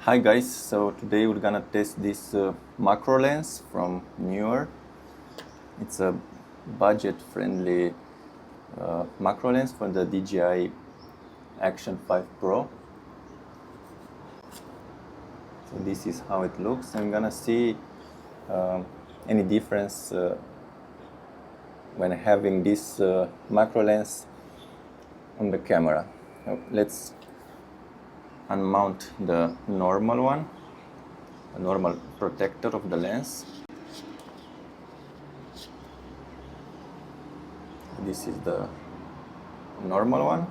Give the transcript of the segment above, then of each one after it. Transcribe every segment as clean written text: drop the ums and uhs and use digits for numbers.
Hi guys, so today we're gonna test this macro lens from Neewer. It's a budget-friendly macro lens for the DJI Action 5 Pro. So this is how it looks. I'm gonna see any difference when having this macro lens on the camera. So let's unmount the normal one, the normal protector of the lens. This is the normal one.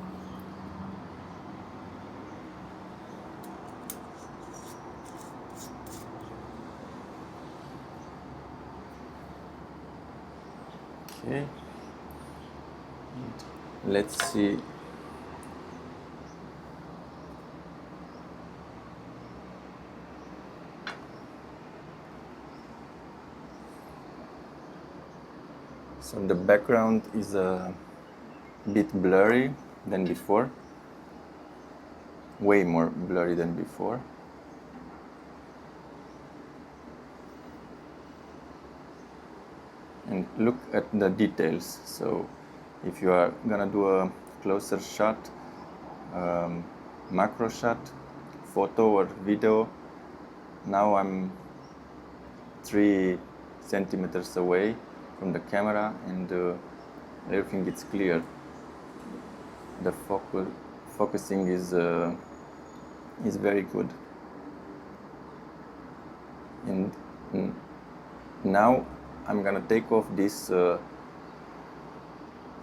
Okay, let's see. So the background is a bit blurry than before, way more blurry than before. And look at the details. So if you are gonna do a closer shot, macro shot, photo or video, now I'm 3 centimeters away from the camera and everything is clear. The focusing is very good. And now I'm gonna take off this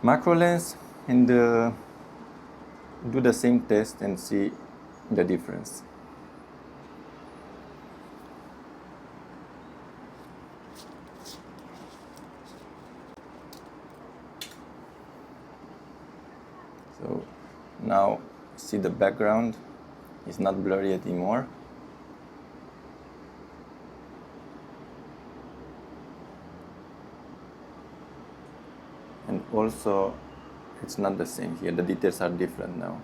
macro lens and do the same test and see the difference. So now see the background is not blurry anymore. And also it's not the same here, the details are different now.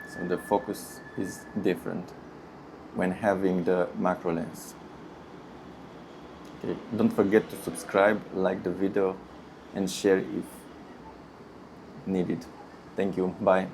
So the focus is different when having the macro lens. Okay, don't forget to subscribe, like the video and share if needed. Thank you, bye.